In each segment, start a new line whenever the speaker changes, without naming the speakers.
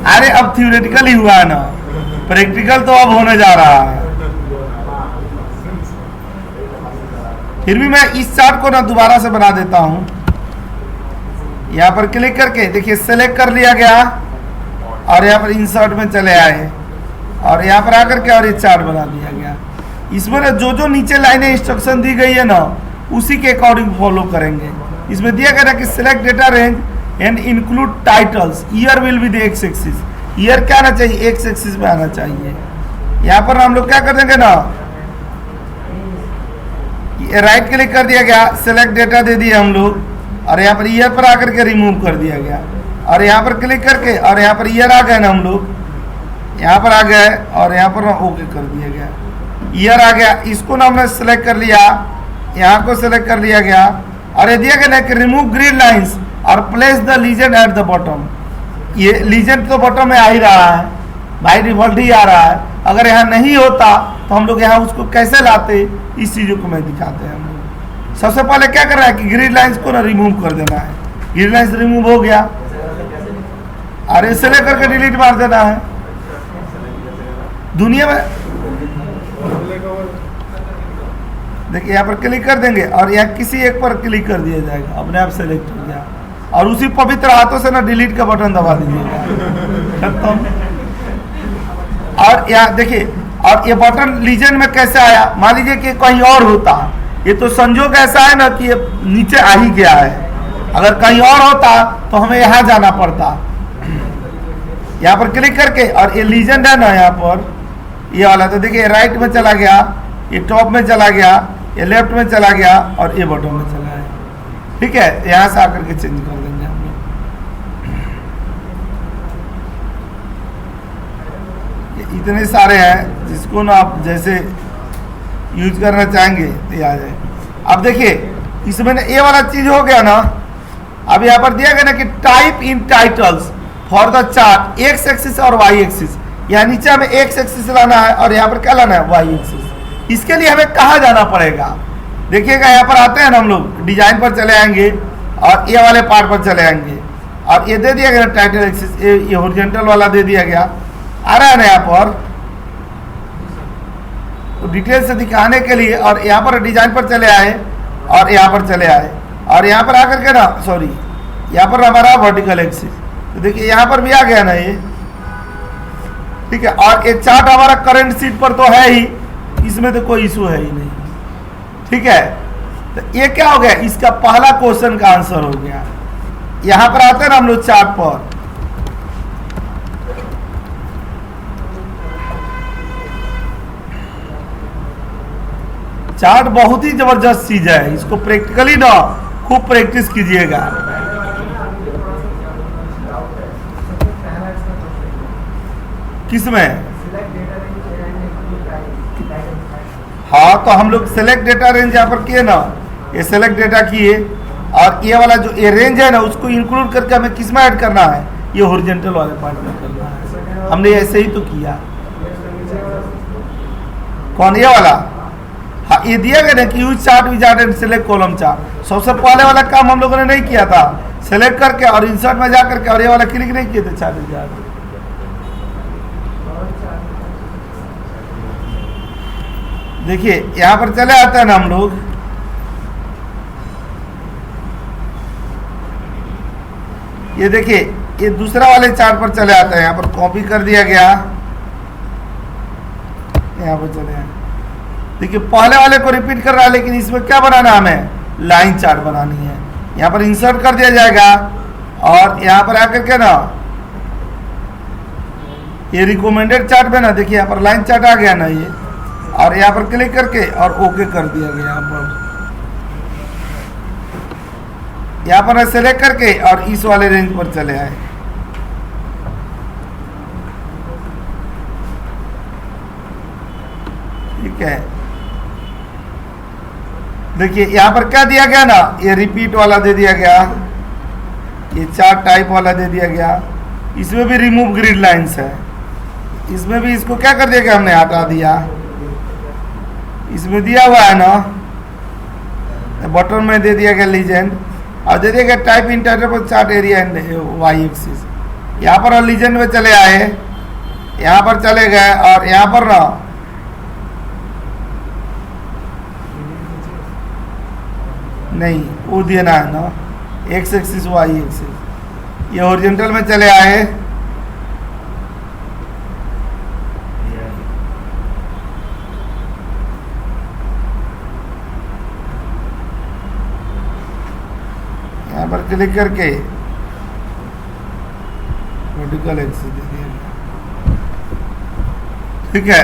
अरे अब थ्योरेटिकल ही हुआ है ना, प्रैक्टिकल तो अब होने जा रहा है। फिर भी मैं इस चार्ट को ना दोबारा से बना देता हूं। यहां पर क्लिक करके देखिए सेलेक्ट कर लिया गया और यहां पर इंसर्ट में चले आए और यहां पर आकर के और ये चार्ट बना दिया गया। इसमें ना जो जो नीचे लाइनें इंस्ट्रक्शन दी गई है ना उसी के अकॉर्डिंग फॉलो करेंगे। इसमें दिया गया कि select data range and include titles, year will be the x axis, year क्या आना चाहिए, एक्स एक्सिस में आना चाहिए। यहाँ पर हम लोग क्या कर देंगे ना, राइट क्लिक कर दिया गया, सिलेक्ट डेटा दे दिया हम लोग और यहाँ पर ईयर पर आकर के रिमूव कर दिया गया और यहाँ पर क्लिक करके और यहाँ पर ईयर आ गए ना हम लोग, यहाँ पर आ गए और यहाँ पर ओके कर दिया गया, ईयर आ गया। इसको ना हमने सेलेक्ट कर लिया, यहाँ को सेलेक्ट कर लिया गया और ये दिया गया ना कि रिमूव ग्रिड लाइंस और place the legend at the bottom. ये लीजेंड तो बॉटम में आ ही रहा है, बाई डिफॉल्ट ही आ रहा है। अगर यहाँ नहीं होता तो हम लोग यहाँ उसको कैसे लाते, इस चीज़ों को मैं दिखाते हैं हम लोग। सबसे पहले क्या कर रहा है कि ग्रिड लाइंस को ना रिमूव कर देना है। ग्रिड लाइंस रिमूव हो गया और इसे लेकर के डिलीट मार देना है। दुनिया में देखिए यहाँ पर क्लिक कर देंगे और यहाँ किसी एक पर क्लिक कर दिया जाएगा, अपने आप सेलेक्ट हो गया और उसी पवित्र हाथों से ना डिलीट का बटन दबा दीजिएगा, खत्म। और यहाँ देखिए, और ये बटन लीजन में कैसे आया, मान लीजिए कि कहीं और होता, ये तो संजोग ऐसा है ना कि ये नीचे आ ही गया है। अगर कहीं और होता तो हमें यहाँ जाना पड़ता। यहाँ पर क्लिक करके और ये लीजेंड है ना यहाँ पर ये वाला, तो देखिए राइट में चला गया, ये टॉप में चला गया, ये लेफ्ट में चला गया और ये बॉटम में चला गया। ठीक है, यहाँ से आकर के चेंज कर देंगे हम लोग। इतने सारे हैं जिसको ना आप जैसे यूज करना चाहेंगे तो ये आ जाए। अब देखिए इसमें ना ये वाला चीज हो गया ना। अब यहाँ पर दिया गया ना कि type in titles for the chart x axis और वाई एक्सिस। यहाँ नीचे हमें एक्स एक्सिस लाना है और यहाँ पर क्या लाना है, वाई एक्सिस। इसके लिए हमें कहाँ जाना पड़ेगा, देखिएगा यहाँ पर आते हैं ना हम लोग, डिजाइन पर चले आएंगे और ये वाले पार्ट पर चले आएंगे और ये दे दिया गया टाइटल एक्सिस, ये हॉरिजॉन्टल वाला दे दिया गया। आ रहा है ना यहाँ पर, तो डिटेल से दिखाने के लिए और यहाँ पर डिजाइन पर चले आए और यहाँ पर चले आए और यहाँ पर आकर के ना सॉरी यहाँ पर हमारा वर्टिकल एक्सिस, तो देखिए यहाँ पर भी आ गया ना ये। ठीक है, और ये चार्ट हमारा करंट सीट पर तो है ही, इसमें तो कोई इशू है ही नहीं। ठीक है, तो ये क्या हो गया, इसका पहला क्वेश्चन का आंसर हो गया। यहां पर आते हैं ना हम लोग चार्ट पर, चार्ट बहुत ही जबरदस्त चीज है, इसको प्रैक्टिकली ना खूब प्रैक्टिस कीजिएगा। किसमें, हाँ, तो हम लोग सेलेक्ट डेटा रेंज यहाँ पर किए ना, ये सेलेक्ट डेटा किए और ये वाला जो ये रेंज है ना उसको इंक्लूड करके हमें किस में ऐड करना है, ये हॉरिजॉन्टल वाले पार्ट में करना है। हमने ऐसे ही तो किया। कौन, ये वाला, हाँ, ये दिया गया ना कि use chart wizard and select column chart. सबसे पहले वाला काम हम लोगों ने नहीं किया था, सेलेक्ट करके और इंसर्ट में जा करके और ये वाला क्लिक नहीं किए थे चार्ट विजार्ड। देखिए यहाँ पर चले आते हैं ना हम लोग, ये देखिए ये दूसरा वाले चार्ट पर चले आते हैं। यहाँ पर कॉपी कर दिया गया, यहाँ पर चले आए। देखिए पहले वाले को रिपीट कर रहा है, लेकिन इसमें क्या बनाना है, हमें लाइन चार्ट बनानी है। यहाँ पर इंसर्ट कर दिया जाएगा और यहाँ पर आकर के ना ये रिकमेंडेड चार्ट में ना देखिए यहाँ पर लाइन चार्ट आ गया ना ये, और यहाँ पर क्लिक करके और ओके कर दिया गया। यहाँ पर सेलेक्ट करके और इस वाले रेंज पर चले आए। ठीक है, देखिए यहाँ पर क्या दिया गया ना, ये रिपीट वाला दे दिया गया, ये चार्ट टाइप वाला दे दिया गया। इसमें भी रिमूव ग्रिड लाइंस है, इसमें भी इसको क्या कर दिया गया, हमने हटा दिया। इसमें दिया हुआ है ना बटन में दे दिया गया लीजेंड और दे दिया type interpretable chart area and Y axis. यहाँ पर लीजेंड में चले आए, यहाँ पर चले गए और यहाँ पर ना नहीं वो देना है ना एक्स एक्सिस वाई एक्सिस। ये हॉरिजॉन्टल में चले आए, यहाँ पर क्लिक करके वर्टिकल एक्सिस दे दिया, ठीक है।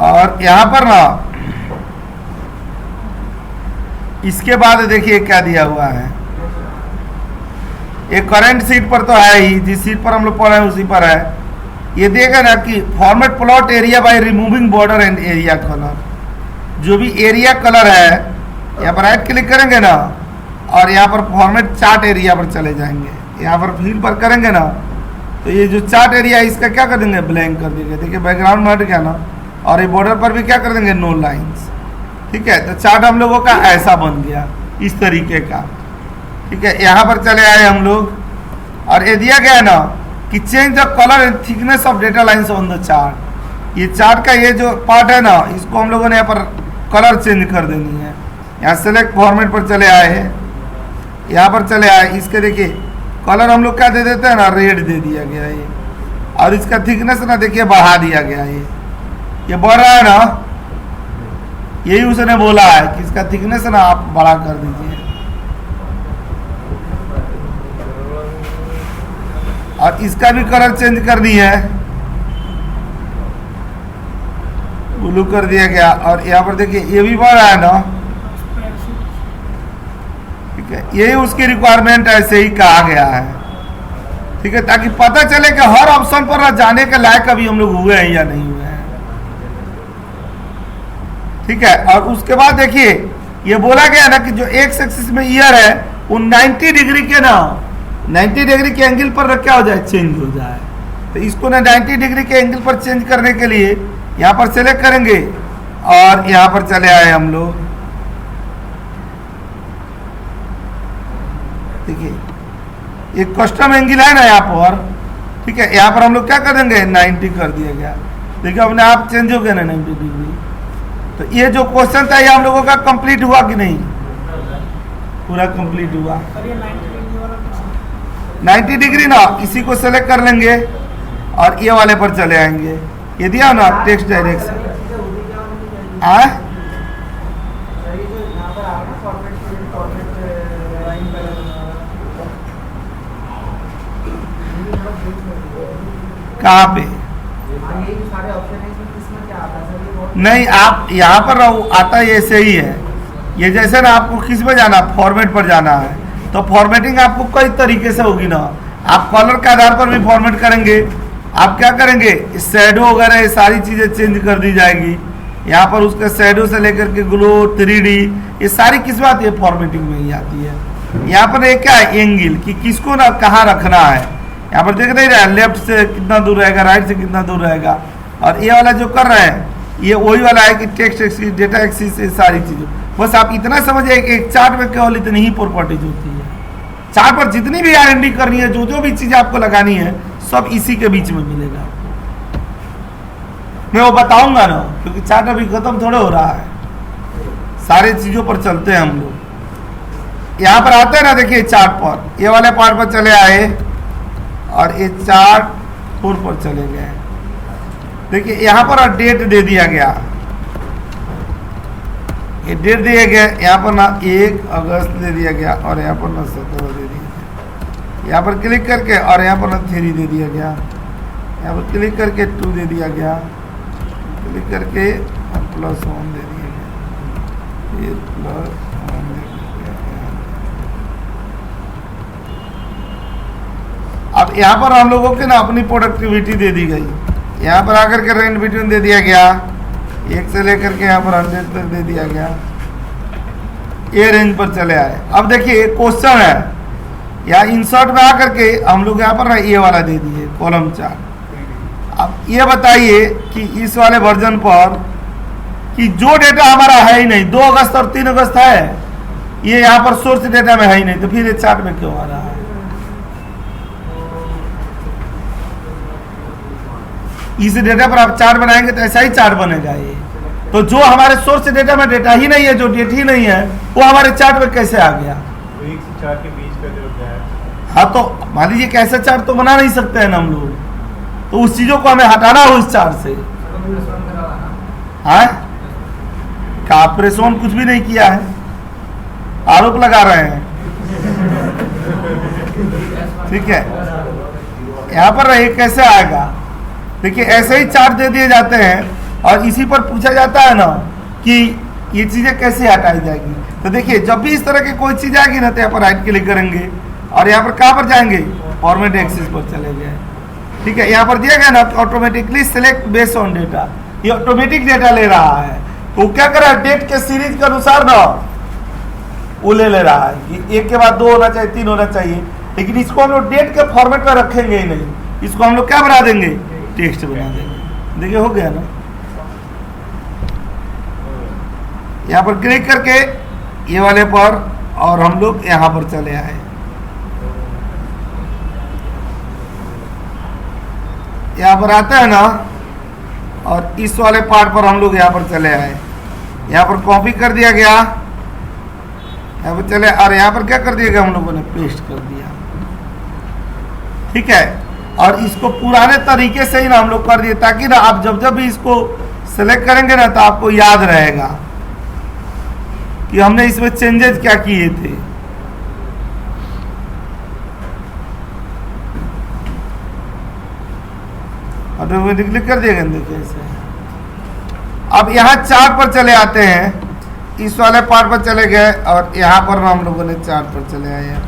और यहां पर ना इसके बाद देखिए क्या दिया हुआ है, एक करंट सीट पर तो है ही, जिस सीट पर हम लोग पढ़ रहे हैं उसी पर है। ये देगा ना कि format plot area by removing border and area colour. जो भी एरिया कलर है यहाँ पर राइट क्लिक करेंगे ना और यहाँ पर फॉर्मेट चार्ट एरिया पर चले जाएंगे। यहाँ पर फिल पर करेंगे ना तो ये जो चार्ट एरिया है इसका क्या कर देंगे, ब्लैंक कर देंगे। देखिए बैकग्राउंड में हट गया ना, और ये बॉर्डर पर भी क्या कर देंगे, नो लाइंस, ठीक है। तो चार्ट हम लोगों का ऐसा बन गया इस तरीके का, ठीक है। यहाँ पर चले आए हम लोग और ये दिया गया ना कि change the colour and thickness of data lines on the chart. ये चार्ट का ये जो पार्ट है ना इसको हम लोगों ने यहाँ पर कलर चेंज कर देनी है। यहाँ सेलेक्ट फॉर्मेट पर चले आए, यहाँ पर चले आए, इसके देखिए कलर हम लोग क्या दे देते हैं ना, रेड दे दिया गया ये, और इसका थिकनेस ना देखिए बढ़ा दिया गया ये बढ़ रहा है ना, यही उसने बोला है कि इसका थिकनेस ना आप बड़ा कर दीजिए। और इसका भी कलर चेंज करनी है, ब्लू कर दिया गया। और यहाँ पर देखिए ये भी बढ़ रहा है ना, ठीक है। यही उसकी रिक्वायरमेंट ऐसे ही कहा गया है, ठीक है, ताकि पता चले कि हर ऑप्शन पर जाने के लायक अभी हम लोग हुए हैं या नहीं हुए हैं, ठीक है। और उसके बाद देखिए ये बोला गया ना कि जो एक्स एक्सिस में ईयर है वो 90 डिग्री के ना 90 डिग्री के एंगल पर क्या हो जाए, चेंज हो जाए। तो इसको ना 90 डिग्री के एंगल पर चेंज करने के लिए यहाँ पर सेलेक्ट करेंगे और यहाँ पर चले आए हम लोग, देखिए एक कस्टम एंगल है ना यहाँ पर, ठीक है। यहाँ पर हम लोग क्या कर देंगे, 90 कर दिया गया, देखिए अपने आप चेंज हो गया ना 90 डिग्री। तो ये जो क्वेश्चन था ये हम लोगों का कंप्लीट हुआ कि नहीं, पूरा कंप्लीट हुआ। 90 डिग्री ना इसी को सेलेक्ट कर लेंगे और ये वाले पर चले आएंगे, ये दिया ना टेक्स्ट डायरेक्शन। कहाँ पे नहीं, आप यहाँ पर आता है ऐसे ही है। ये जैसे ना आपको किस में जाना, फॉर्मेट पर जाना है, तो फॉर्मेटिंग आपको कई तरीके से होगी ना। आप कलर के आधार पर भी फॉर्मेट करेंगे, आप क्या करेंगे, शैडो वगैरह ये सारी चीज़ें चेंज कर दी जाएगी। यहाँ पर उसके शैडो से लेकर के ग्लो 3D ये सारी किस बात ये फॉर्मेटिंग में ही आती है। यहाँ पर एक क्या है, एंगल कि किसको ना कहाँ रखना है। यहाँ पर देख नहीं रहा है लेफ्ट से कितना दूर रहेगा, राइट से कितना दूर रहेगा। और ये वाला जो कर रहे हैं ये वही वाला है कि टेक्स्ट एक्सिस, डेटा एक्सिस, ये सारी चीज़ें। बस आप इतना समझिए कि एक चार्ट में केवल इतनी ही प्रॉपर्टीज होती है। चार्ट पर जितनी भी R&D करनी है, जो जो भी चीज़ें आपको लगानी है, सब इसी के बीच में मिलेगा। मैं वो बताऊंगा ना, क्योंकि चार्ट अभी खत्म थोड़े हो रहा है, सारे चीज़ों पर चलते हैं हम लोग। यहाँ पर आते हैं ना, देखिए चार्ट पर, ये वाले पार्ट पर चले आए और ये चार्ट 4 पर चले गए। देखिए यहाँ पर डेट दे दिया गया, ये डेट दिया गया, यहाँ पर ना 1 अगस्त दे दिया गया और यहाँ पर ना 17 दे दिया गया। यहाँ पर क्लिक करके और यहाँ पर ना 3 दे दिया गया, यहाँ पर क्लिक करके 2 दे दिया गया, क्लिक करके +1 दे दिया गया, ये +1 दे दिया गया। अब यहाँ पर हम लोगों के ना अपनी प्रोडक्टिविटी दे दी गई। यहाँ पर आकर के रेंज बिटवीन दे दिया गया, 1 से लेकर के यहाँ पर 100 तक दे दिया गया। ये रेंज पर चले आए। अब देखिए क्वेश्चन है या इंसर्ट में आकर के हम लोग यहाँ पर ना ये वाला दे दिए कॉलम चार्ट। अब ये बताइए कि इस वाले वर्जन पर कि जो डेटा हमारा है ही नहीं, 2 अगस्त और 3 अगस्त है, ये यहाँ पर सोर्स डेटा में है ही नहीं, तो फिर ये चार्ट में क्यों आ रहा है? इस डेटा पर आप चार्ट बनाएंगे तो ऐसा ही चार्ट बनेगा ये। तो जो हमारे सोर्स डेटा में डेटा ही नहीं है, जो डेट ही नहीं है, वो हमारे चार्ट में कैसे आ गया?
तो 1 से 4 के बीच का जो गैप।
हाँ, तो मान लीजिए कैसे चार्ट तो बना नहीं सकते हैं ना हम लोग, तो उस चीजों को हमें हटाना हो इस चार्ट से। हाँ, का ऑपरेशन कुछ भी नहीं किया है, आरोप लगा रहे हैं। ठीक है, यहाँ पर रहे कैसे आएगा? देखिए ऐसे ही चार्ट दे दिए जाते हैं और इसी पर पूछा जाता है ना कि ये चीजें कैसे हटाई जाएगी। तो देखिए जब भी इस तरह की कोई चीज आएगी ना तो यहाँ पर राइट क्लिक करेंगे और यहाँ पर कहाँ पर जाएंगे? फॉर्मेट एक्सिस पर चले गए। ठीक है, यहाँ पर दिया गया ना automatically select based on data, ये ऑटोमेटिक डेटा ले रहा है। तो क्या कर रहा है? डेट के सीरीज के अनुसार ना वो ले रहा है कि 1 के बाद 2 होना चाहिए, 3 होना चाहिए, लेकिन इसको हम लोग डेट के फॉर्मेट में रखेंगे ही नहीं, इसको हम लोग क्या बना देंगे? टेक्स्ट बना देंगे। देखिए हो गया ना। यहाँ पर क्लिक करके ये वाले पर और हम लोग यहाँ पर चले आए। यहाँ पर आता है ना और इस वाले पार्ट पर हम लोग यहाँ पर चले आए, यहाँ पर कॉपी कर दिया गया, यहाँ पर चले और यहाँ पर क्या कर दिया गया? हम लोगों ने पेस्ट कर दिया। ठीक है, और इसको पुराने तरीके से ही ना हम लोग कर दिए ताकि ना आप जब जब भी इसको सेलेक्ट करेंगे ना तो आपको याद रहेगा कि हमने इसमें चेंजेस क्या किए थे। ऑटोमेटिकली कर दिएगा। देखिए ऐसे। अब यहाँ चार्ट पर चले आते हैं, इस वाले पार्ट पर चले गए और यहाँ पर हम लोगों ने चार्ट पर चले आए।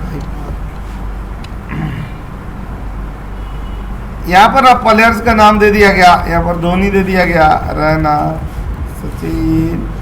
यहाँ पर अब प्लेयर्स का नाम दे दिया गया, यहाँ पर धोनी दे दिया गया, रैना, सचिन,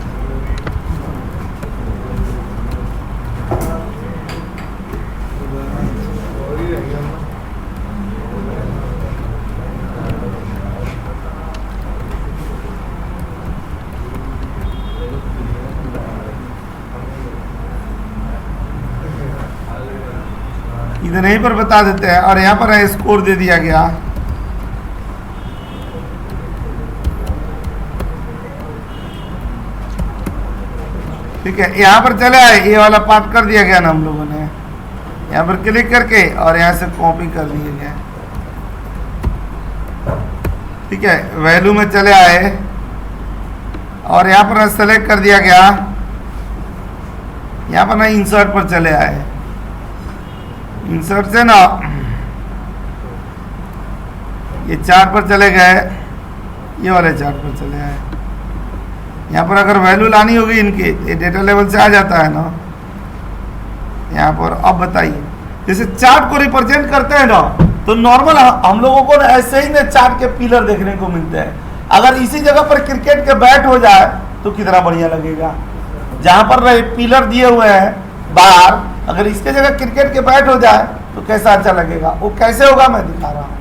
इधर यहीं पर बता देते हैं और यहाँ पर स्कोर दे दिया गया। ठीक है, यहाँ पर चले आए, ये वाला पार्ट कर दिया गया ना हम लोगों ने, यहाँ पर क्लिक करके और यहाँ से कॉपी कर दिए गए। ठीक है, वैल्यू में चले आए और यहाँ पर सेलेक्ट कर दिया गया, यहाँ पर ना इंसर्ट पर चले आए, इंसर्ट से ना ये चार्ट पर चले गए, ये वाले चार्ट पर चले आए। यहाँ पर अगर वैल्यू लानी होगी इनके, ये डेटा लेवल से आ जाता है ना यहाँ पर। अब बताइए, जैसे चार्ट को रिप्रेजेंट करते हैं ना तो नॉर्मल हम लोगों को ना ऐसे ही ना चार्ट के पिलर देखने को मिलते हैं। अगर इसी जगह पर क्रिकेट के बैट हो जाए तो कितना बढ़िया लगेगा। जहां पर पिलर दिए हुए हैं बाहर, अगर इसके जगह क्रिकेट के बैट हो जाए तो कैसा अच्छा लगेगा। वो कैसे होगा मैं दिखा रहा हूँ।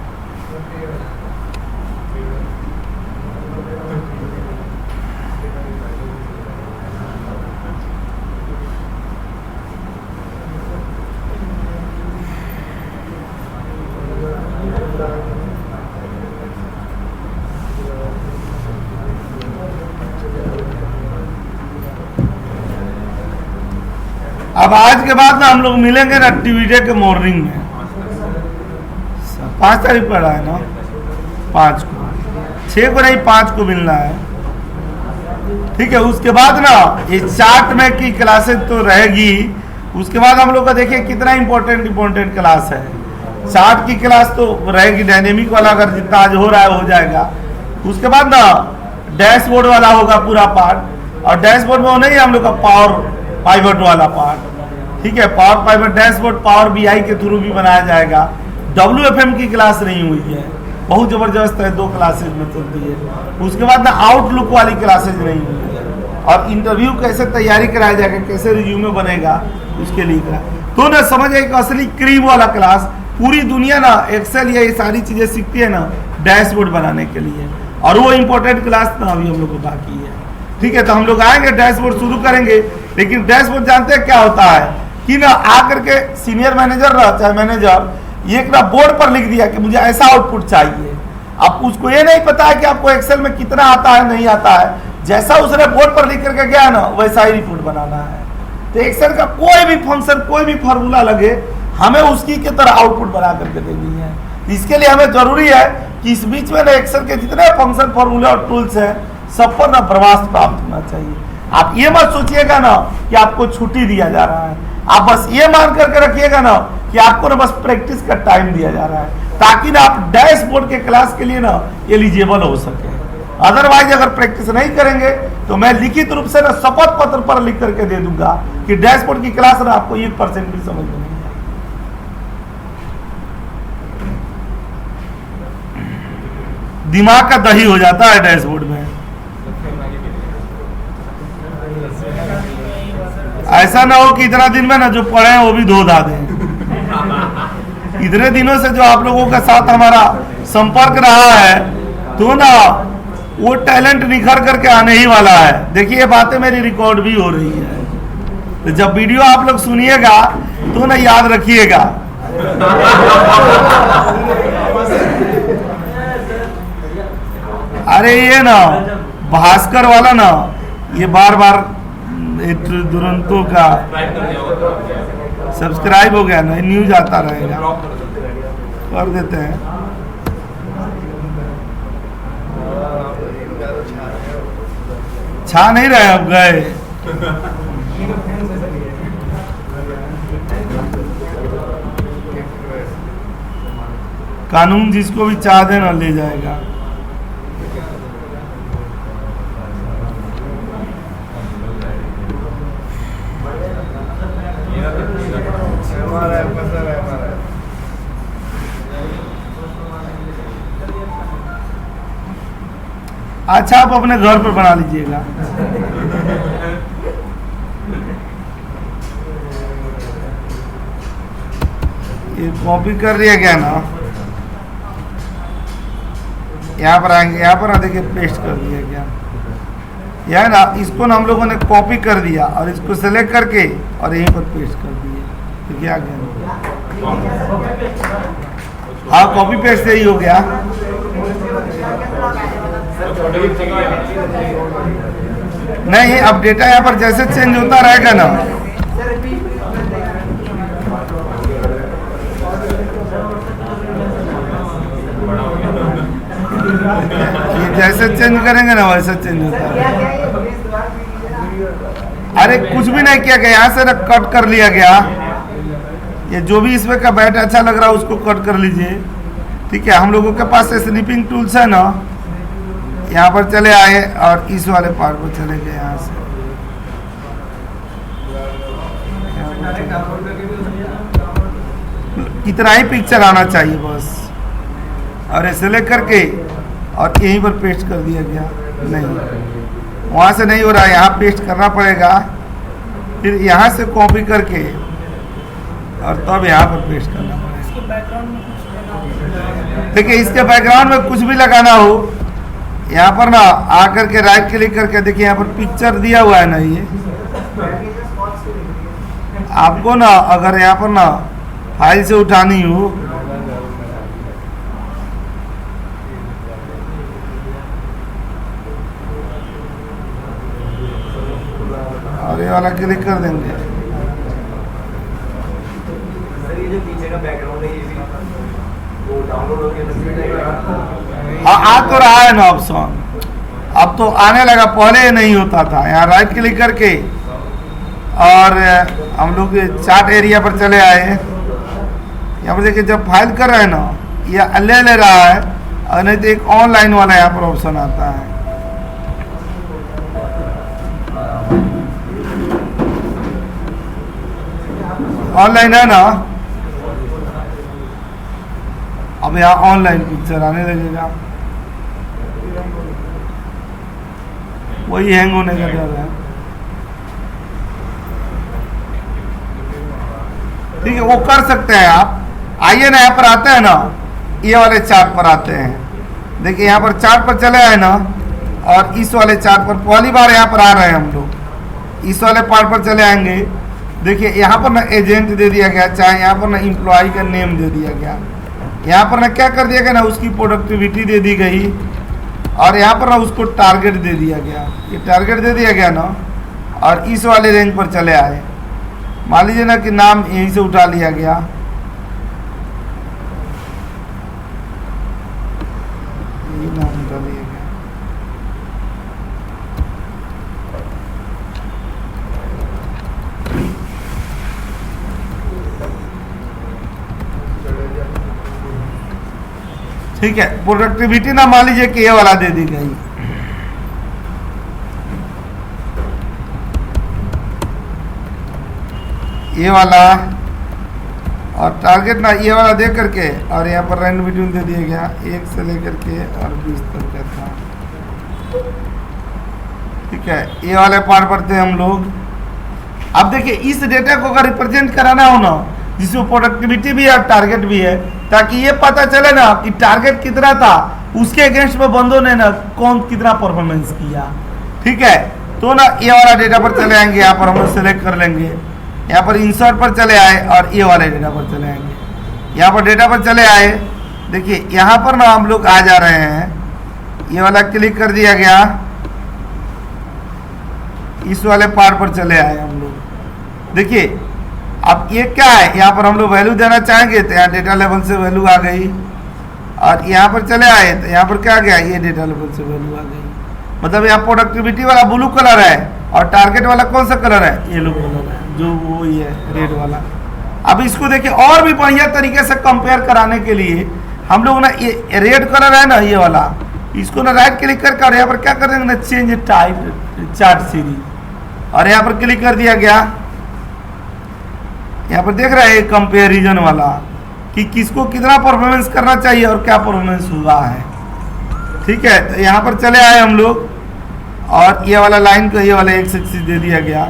अब आज के बाद ना हम लोग मिलेंगे ना ट्यूसडे के मॉर्निंग में, 5 तारीख पड़ा है ना, 5 को, 6 को नहीं 5 को मिलना है। ठीक है, उसके बाद ना ये चार्ट में की क्लासेस तो रहेगी। उसके बाद हम लोग का देखिए कितना इम्पोर्टेंट क्लास है। चार्ट की क्लास तो रहेगी, डायनेमिक वाला अगर जितना आज हो रहा है हो जाएगा। उसके बाद ना डैशबोर्ड वाला होगा पूरा पार्ट, और डैशबोर्ड में वो नहीं है हम लोग का पावर पाइवट वाला पार्ट। ठीक है, power pivot dashboard power BI के थ्रू भी बनाया जाएगा। WFM की क्लास नहीं हुई है, बहुत जबरदस्त है, 2 क्लासेज में चलती है। उसके बाद ना आउटलुक वाली क्लासेज नहीं हुई है, और इंटरव्यू कैसे तैयारी कराया जाएगा, कैसे रिज्यूमे बनेगा उसके लिए करा। तो ना समझ एक असली क्रीम वाला क्लास। पूरी दुनिया ना एक्सेल ये सारी चीजें सीखती है ना डैशबोर्ड बनाने के लिए, और वो इंपॉर्टेंट क्लास ना अभी हम लोग को बाकी है। ठीक है, तो हम लोग आएंगे डैशबोर्ड शुरू करेंगे। लेकिन डैशबोर्ड जानते हैं क्या होता है कि ना आकर के सीनियर मैनेजर ना चाहे मैनेजर ये एक ना बोर्ड पर लिख दिया कि मुझे ऐसा आउटपुट चाहिए। अब उसको ये नहीं पता है कि आपको एक्सेल में कितना आता है नहीं आता है, जैसा उसने बोर्ड पर लिख करके गया ना वैसा ही रिपोर्ट बनाना है। तो एक्सेल का कोई भी फंक्शन कोई भी फार्मूला लगे हमें उसकी की तरह आउटपुट बना करके देनी है। इसके लिए हमें जरूरी है कि इस बीच में ना एक्सेल के जितने फंक्शन फार्मूले और टूल्स हैं सब पर ना प्रवास प्राप्त होना चाहिए। आप ये मत सोचिएगा ना कि आपको छुट्टी दिया जा रहा है, आप बस ये मान करके रखिएगा ना कि आपको ना बस प्रैक्टिस का टाइम दिया जा रहा है, ताकि ना आप डैशबोर्ड के क्लास के लिए ना एलिजिबल हो सके। अदरवाइज अगर प्रैक्टिस नहीं करेंगे तो मैं लिखित रूप से ना शपथ पत्र पर लिख करके दे दूंगा कि डैशबोर्ड की क्लास ना आपको 1% भी समझ में नहीं आएगी। दिमाग का दही हो जाता है डैशबोर्ड में। ऐसा ना हो कि इतना दिन में ना जो पढ़े हैं वो भी धो धा दें। इतने दिनों से जो आप लोगों के साथ हमारा संपर्क रहा है तो ना वो टैलेंट निखर करके आने ही वाला है। देखिए ये बातें मेरी रिकॉर्ड भी हो रही है, तो जब वीडियो आप लोग सुनिएगा तो ना याद रखिएगा। अरे ये ना भास्कर वाला ना ये बार बार दुरंतों का सब्सक्राइब हो गया ना, न्यूज आता रहेगा, कर देते हैं। छा नहीं रहे अब गए। कानून जिसको भी चाह दे ना ले जाएगा। अच्छा आप अपने घर पर बना लीजिएगा। ये कॉपी कर दिया गया ना, यहाँ पर आएंगे, यहाँ पर देखिए पेस्ट कर दिया गया। यह ना इसको ना हम लोगों ने कॉपी कर दिया और इसको सेलेक्ट करके और यहीं पर पेस्ट कर दिया, तो क्या गया? हाँ कॉपी पेस्ट यही हो गया। नहीं अब डेटा यहाँ पर जैसे चेंज होता रहेगा ना, ये जैसे चेंज करेंगे ना वैसे चेंज होता है। अरे कुछ भी नहीं किया गया, यहाँ से ना कट कर लिया गया। ये जो भी इसमें का बैट अच्छा लग रहा है उसको कट कर लीजिए। ठीक है, हम लोगों के पास स्निपिंग टूल्स है ना, यहाँ पर चले आए और इस वाले पार्ट पर चले गए। यहाँ से इतना ही पिक्चर आना चाहिए बस, और सेलेक्ट करके और यहीं पर पेस्ट कर दिया गया। नहीं वहाँ से नहीं हो रहा है, यहाँ पेस्ट करना पड़ेगा, फिर यहाँ से कॉपी करके और तब यहाँ पर पेस्ट करना पड़ेगा। देखिए इसके बैकग्राउंड में कुछ भी लगाना हो, यहाँ पर ना आकर के राइट क्लिक करके देखिए यहाँ पर पिक्चर दिया हुआ है ना, ये आपको ना अगर यहाँ पर ना फाइल से उठानी हो और ये वाला क्लिक कर देंगे। हाँ आ तो रहा है ना ऑप्शन, अब तो आने लगा, पहले नहीं होता था। यहाँ राइट क्लिक करके और हम लोग चार्ट एरिया पर चले आए। यहाँ पर देखिए जब फाइल कर रहे हैं ना ये ले रहा है, और नहीं तो एक ऑनलाइन वाला यहाँ पर ऑप्शन आता है। ऑनलाइन है ना, अब यहाँ ऑनलाइन पिक्चर आने लगेगा, वही हैंग होने का डर है। ठीक है, वो कर सकते हैं आप। आइए ना, यहाँ पर आते हैं ना, ये वाले चार्ट पर आते हैं। देखिए यहाँ पर चार्ट पर चले आए ना, और इस वाले चार्ट पर पहली बार यहाँ पर आ रहे हैं हम लोग। इस वाले पार्ट पर चले आएंगे। देखिए यहाँ पर ना एजेंट दे दिया गया, चाहे यहाँ पर ना इम्प्लॉय का नेम दे दिया गया, यहाँ पर ना क्या कर दिया गया ना, उसकी प्रोडक्टिविटी दे दी गई, और यहाँ पर ना उसको टारगेट दे दिया गया। ये टारगेट दे दिया गया ना, और इस वाले रेंज पर चले आए। मान लीजिए ना कि नाम यहीं से उठा लिया गया, यही नाम उठा लिया गया। ठीक है, प्रोडक्टिविटी ना मान लीजिए कि ये वाला दे दी गई। ये वाला और टारगेट ना ये वाला दे करके, और यहाँ पर रेंज बिटवीन दे दिया गया 1 से लेकर के और 20 तक का था। ठीक है, ये वाले पार्ट पर थे हम लोग। अब देखिए इस डेटा को अगर रिप्रेजेंट कराना हो ना, जिसमें प्रोडक्टिविटी भी है और टारगेट भी है, ताकि ये पता चले ना कि टारगेट कितना था, उसके अगेंस्ट में बंदों ने ना कौन कितना परफॉर्मेंस किया। ठीक है, तो ना ये वाला डेटा पर चले आएंगे, यहाँ पर हम सेलेक्ट कर लेंगे, यहाँ पर इंसर्ट पर चले आए और ये वाले डेटा पर चले आएंगे। यहाँ पर डेटा पर चले आए, देखिए यहाँ पर ना हम लोग आ जा रहे हैं, ये वाला क्लिक कर दिया गया, इस वाले पार्ट पर चले आए हम लोग। देखिए अब ये क्या है, यहाँ पर हम लोग वैल्यू देना चाहेंगे तो यहाँ डेटा लेवल से वैल्यू आ गई, और यहाँ पर चले आए तो यहाँ पर क्या गया, ये डेटा लेवल से वैल्यू आ गई। मतलब यहाँ प्रोडक्टिविटी वाला ब्लू कलर है और टारगेट वाला कौन सा कलर है, येलो कलर है, जो वो ही है रेड वाला। अब इसको देखिए और भी बढ़िया तरीके से कंपेयर कराने के लिए हम लोग ना ये रेड कलर है ना, ये वाला, इसको ना राइट क्लिक करके और यहाँ पर क्या कर देंगे ना, चेंज टाइप चार्ट सीरीज, और यहाँ पर क्लिक कर दिया गया। यहाँ पर देख रहे हैं कंपैरिजन वाला कि किसको कितना परफॉर्मेंस करना चाहिए और क्या परफॉर्मेंस हुआ है। ठीक है, तो यहाँ पर चले आए हम लोग, और ये वाला लाइन को ये वाला एक सक्सेस दे दिया गया,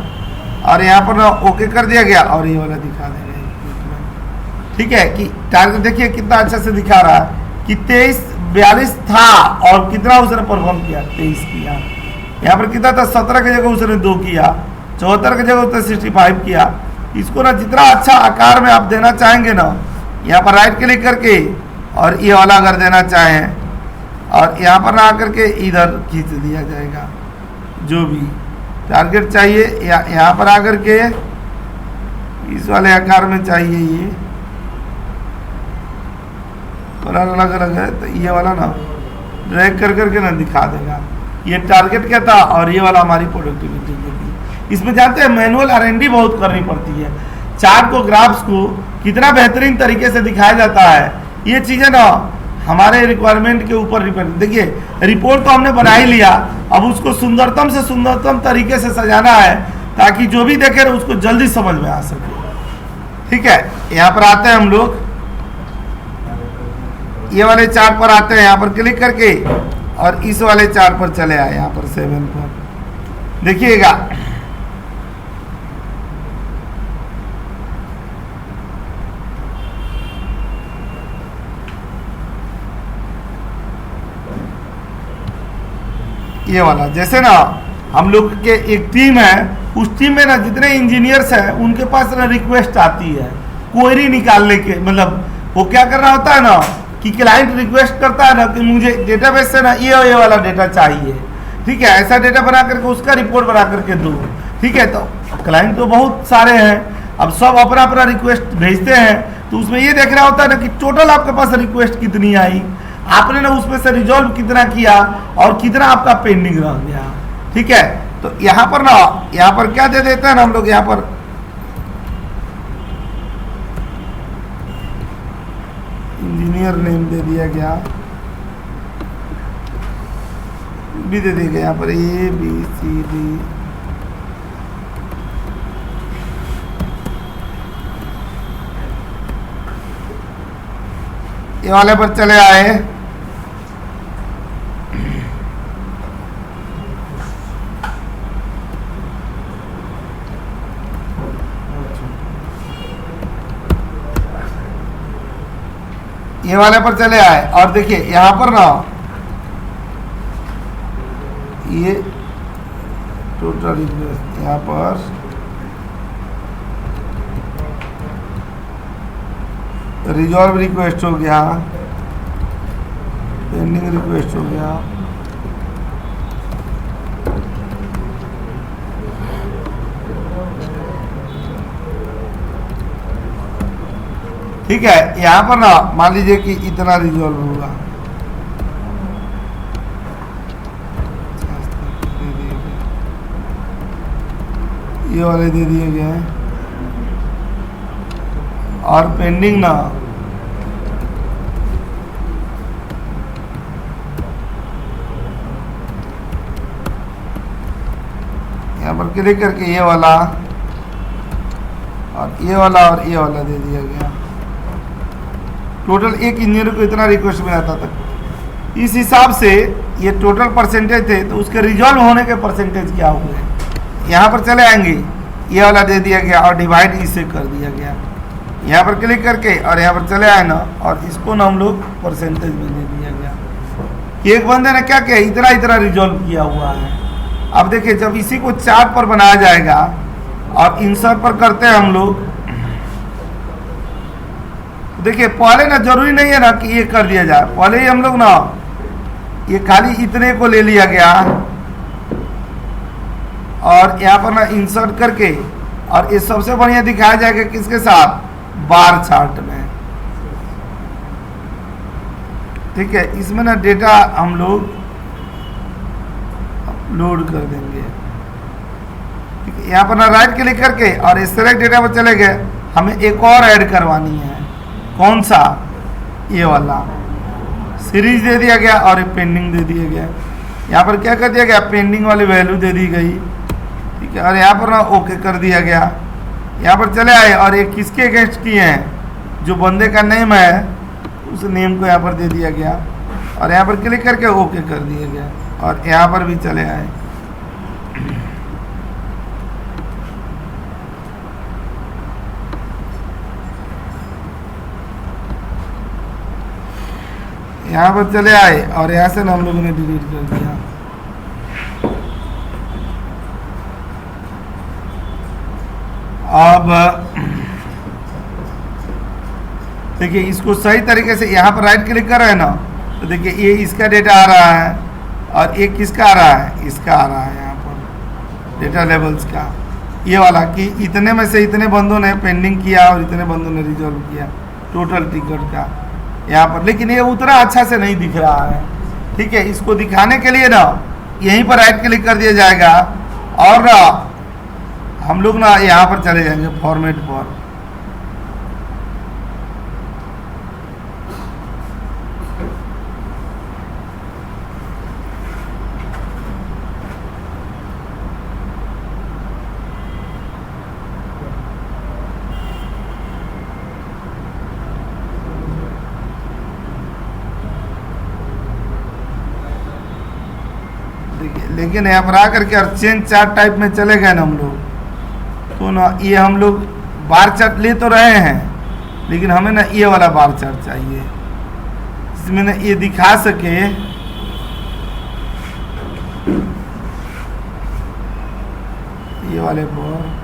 और यहाँ पर ना ओके कर दिया गया, और ये वाला दिखा देंगे। ठीक है, कि टारगेट देखिए कितना अच्छा से दिखा रहा है कि 42 था और कितना उसने परफॉर्म किया, 23 किया। यहाँ पर कितना था, 17 की जगह उसने 2 किया, 74 की जगह उसने 65 किया। इसको ना जितना अच्छा आकार में आप देना चाहेंगे ना, यहाँ पर राइट क्लिक करके और ये वाला अगर देना चाहें, और यहाँ पर ना आकर के इधर खींच दिया जाएगा जो भी टारगेट चाहिए। यहाँ पर आकर के इस वाले आकार में चाहिए, ये कलर अलग अलग है, तो ये वाला ना ड्रैग कर करके ना दिखा देगा ये टारगेट क्या था, और ये वाला हमारी प्रोडक्टिविटी की। इसमें जानते हैं मैनुअल R&D बहुत करनी पड़ती है, चार्ट को ग्राफ्स को कितना बेहतरीन तरीके से दिखाया जाता है, ये चीज़ें ना हमारे रिक्वायरमेंट के ऊपर डिपेंड। देखिए रिपोर्ट तो हमने बना ही लिया, अब उसको सुंदरतम से सुंदरतम तरीके से सजाना है ताकि जो भी देखे उसको जल्दी समझ में आ सके। ठीक है, यहाँ पर आते हैं हम लोग, ये वाले चार्ट पर आते हैं, यहाँ पर क्लिक करके और इस वाले चार्ट पर चले आए, यहाँ पर 7 पर देखिएगा। ये वाला जैसे ना हम लोग के एक टीम है, उस टीम में ना जितने इंजीनियर्स हैं उनके पास ना रिक्वेस्ट आती है क्वेरी निकालने के, मतलब वो क्या करना होता है ना कि क्लाइंट रिक्वेस्ट करता है ना कि मुझे डेटाबेस से ना ये वाला डेटा चाहिए। ठीक है, ऐसा डेटा बना करके उसका रिपोर्ट बना करके दो। ठीक है, तो क्लाइंट तो बहुत सारे हैं, अब सब अपना अपना रिक्वेस्ट भेजते हैं, तो उसमें ये देखना होता है ना कि टोटल आपके पास रिक्वेस्ट कितनी आई, आपने ना उसमें से रिजॉल्व कितना किया और कितना आपका पेंडिंग रह गया। ठीक है, तो यहाँ पर ना यहाँ पर क्या दे देते हैं ना हम लोग, यहाँ पर इंजीनियर नेम दे दिया गया, भी दे दिया गया यहाँ पर ABCD। ये वाले पर चले आए, ये वाले पर चले आए और देखिए यहाँ पर ना ये टोटल रिक्वेस्ट यहाँ पर रिजॉल्व रिक्वेस्ट हो गया, पेंडिंग रिक्वेस्ट हो गया, ठीक है। यहाँ पर ना मान लीजिए कि इतना रिजॉल्व होगा, ये वाले दे दिए गए हैं और पेंडिंग ना यहाँ पर क्लिक करके ये वाला और ये वाला और ये वाला दे दिया गया। टोटल एक इंजीनियर को इतना रिक्वेस्ट मिला था तक। इस हिसाब से ये टोटल परसेंटेज थे, तो उसके रिजॉल्व होने के परसेंटेज क्या हुए यहाँ पर चले आएंगे, ये वाला दे दिया गया और डिवाइड इससे कर दिया गया। यहाँ पर क्लिक करके और यहाँ पर चले आए ना और इसको ना हम लोग परसेंटेज में दे दिया गया। एक बंदे ने क्या किया, इतना इतना रिजॉल्व किया हुआ है। अब देखिए जब इसी को चार्ट पर बनाया जाएगा और इंसर्ट पर करते हैं हम लोग, देखिए पहले ना जरूरी नहीं है ना कि ये कर दिया जाए, पहले ही हम लोग ना ये खाली इतने को ले लिया गया और यहाँ पर ना इंसर्ट करके और ये सबसे बढ़िया दिखाया जाएगा किसके साथ, बार चार्ट में। ठीक है, इसमें ना डेटा हम लोग अपलोड कर देंगे। ठीक है, यहाँ पर ना राइट क्लिक करके और सेलेक्ट डेटा पर चले गए, हमें एक और ऐड करवानी है। कौन सा, ये वाला सीरीज दे दिया गया और एक पेंडिंग दे दिया गया। यहाँ पर क्या कर दिया गया, पेंडिंग वाली वैल्यू दे दी गई। ठीक है, और यहाँ पर ना ओके कर दिया गया। यहाँ पर चले आए और एक किसके अगेंस्ट किए हैं, जो बंदे का नेम है उस नेम को यहाँ पर दे दिया गया और यहाँ पर क्लिक करके ओके कर दिया गया और यहाँ पर भी चले आए। यहाँ पर चले आए और यहाँ से हम लोगों ने डिलीट कर दिया। अब देखिए इसको सही तरीके से यहाँ पर राइट क्लिक कर रहे हैं ना, तो देखिए ये इसका डेटा आ रहा है और एक किसका आ रहा है, इसका आ रहा है। यहाँ पर डेटा लेवल्स का ये वाला कि इतने में से इतने बंदों ने पेंडिंग किया और इतने बंदों ने रिजॉल्व किया टोटल टिकट का यहाँ पर। लेकिन ये उतना अच्छा से नहीं दिख रहा है। ठीक है, इसको दिखाने के लिए ना यहीं पर राइट क्लिक कर दिया जाएगा और ना हम लोग ना यहाँ पर चले जाएंगे फॉर्मेट पर। लेकिन यहाँ पर आकर के और चेंज चार्ट टाइप में चले गए ना हम लोग, तो ना ये हम लोग बार चार्ट ले तो रहे हैं, लेकिन हमें ना ये वाला बार चार्ट चाहिए जिसमें ना ये दिखा सके ये वाले पर।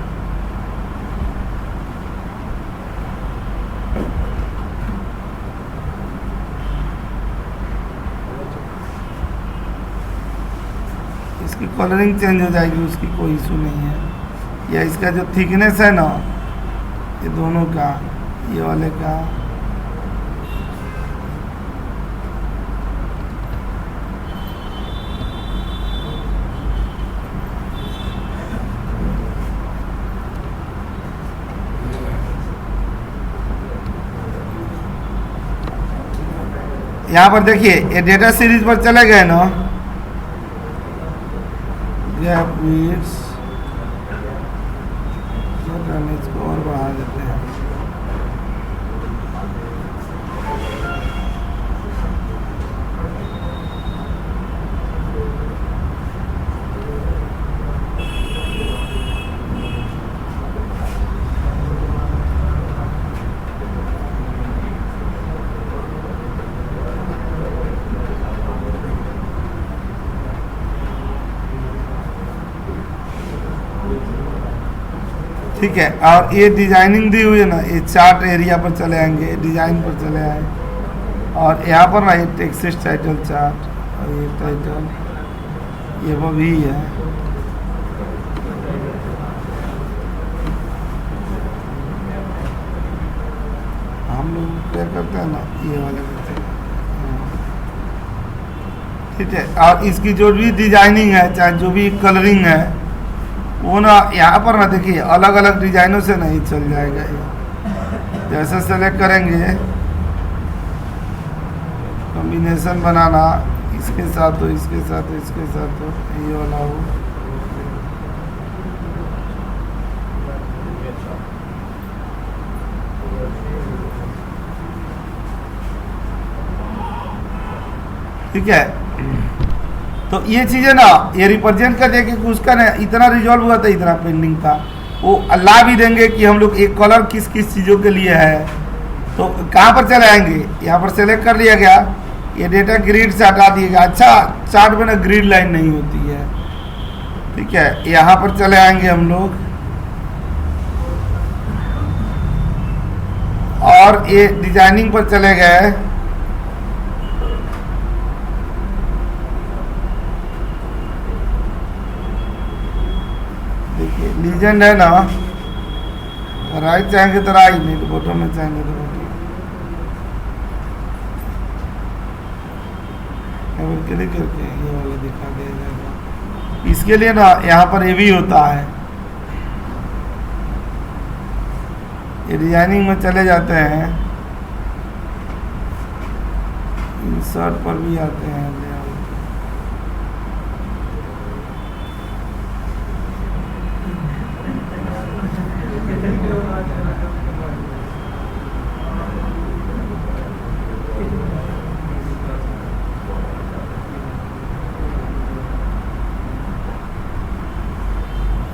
इसकी कलरिंग चेंज हो जाएगी, उसकी कोई इशू नहीं है। या इसका जो थिकनेस है ना, ये दोनों का, ये वाले का यहाँ पर देखिए ये डेटा सीरीज पर चले गए ना, गैप विड्थ इसको और बढ़ा देते हैं। ठीक है। और ये डिजाइनिंग दी हुई है ना, ये चार्ट एरिया पर चले आएंगे, डिजाइन पर चले आए, और यहाँ पर ना ये टेक्स्ट टाइटल चार्ट, और ये टाइटल ये वो भी है। हम लोग क्या करते हैं ना, ये वाले करते हैं, ठीक है। और इसकी जो भी डिजाइनिंग है, चाहे जो भी कलरिंग है, वो ना यहाँ पर ना देखिए अलग अलग डिजाइनों से नहीं चल जाएगा। ये जैसे सेलेक्ट करेंगे कॉम्बिनेशन बनाना, इसके साथ हो, इसके साथ हो, इसके साथ हो, ये वाला हो, ठीक है। तो ये चीज़ें ना ये रिप्रेजेंट कर देंगे कि उसका ना इतना रिजॉल्व हुआ था, इतना पेंडिंग था। वो अल्लाह भी देंगे कि हम लोग एक कलर किस किस चीज़ों के लिए है। तो कहाँ पर चले आएंगे, यहाँ पर सेलेक्ट कर लिया गया, ये डेटा ग्रिड से हटा दिएगा। अच्छा, चार्ट में ना ग्रिड लाइन नहीं होती है, ठीक है। यहाँ पर चले आएंगे हम लोग, और ये डिजाइनिंग पर चले गए। देखिए लीजेंड है ना, राइट चाहेंगे तो राइट, नहीं तो बॉटम में चाहेंगे तो बॉटम। क्लिक करके ये वाला दिखा दिया जाएगा। इसके लिए ना यहाँ पर ये भी होता है, ये डिजाइनिंग में चले जाते हैं, इंसर्ट पर भी आते हैं।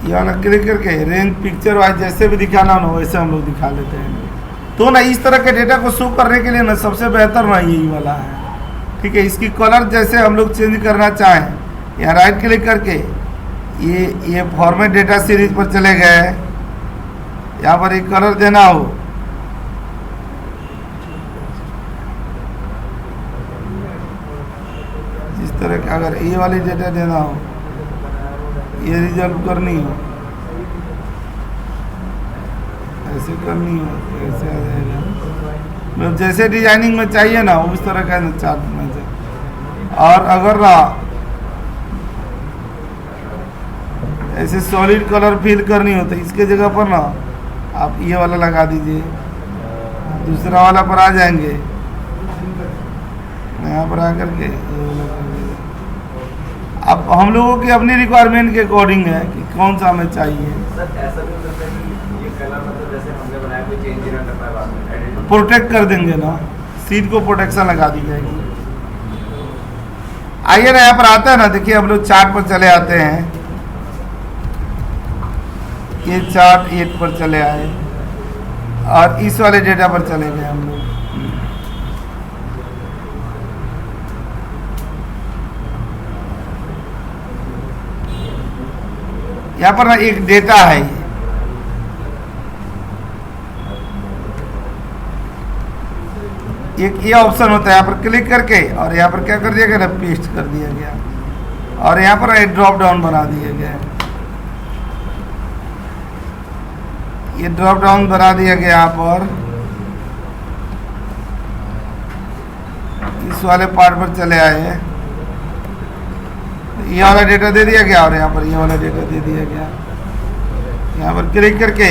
ये वाला क्लिक करके रेंज पिक्चर वाइज जैसे भी दिखाना हो वैसे हम लोग दिखा लेते हैं। तो ना इस तरह के डेटा को शो करने के लिए ना सबसे बेहतर ना यही वाला है, ठीक है। इसकी कलर जैसे हम लोग चेंज करना चाहें, यहाँ राइट क्लिक करके ये फॉर्मेट डेटा सीरीज पर चले गए, यहाँ पर एक कलर देना हो, इस तरह का अगर ये वाली डेटा देना हो, ये रिजल्व करनी हो, ऐसे करनी हो, ऐसे आ जाएगा। मतलब जैसे डिजाइनिंग में चाहिए ना उस तरह का चार्ट में चाहिए। और अगर ना ऐसे सॉलिड कलर फिल करनी हो तो इसके जगह पर ना आप ये वाला लगा दीजिए, दूसरा वाला पर आ जाएंगे, यहाँ पर आकर के ये वाला कर दीजिए। अब हम लोगों की अपनी रिक्वायरमेंट के अकॉर्डिंग है कि कौन सा हमें चाहिए।
सर ऐसा भी हो सकता है कि ये कलर मतलब जैसे हमने बनाया कोई चेंज ही ना कर पाए बाद में, एडिट
प्रोटेक्ट कर देंगे ना, सीट को प्रोटेक्शन लगा दी जाएगी। आइए ना यहाँ पर आता है ना, देखिए हम लोग चार्ट पर चले आते हैं, ये चार्ट 8 पर चले आए और इस वाले डेटा पर चले गए हम लोग। यहाँ पर ना एक डेटा है, एक ये ऑप्शन होता है, यहाँ पर क्लिक करके और यहाँ पर क्या कर दिया गया ना, पेस्ट कर दिया गया, और यहाँ पर एक ड्रॉप डाउन बना दिया गया। ये ड्रॉप डाउन बना दिया गया यहाँ पर, इस वाले पार्ट पर चले आए, ये वाला डेटा दे दिया गया और यहाँ पर ये वाला डेटा दे दिया गया। यहाँ पर क्लिक करके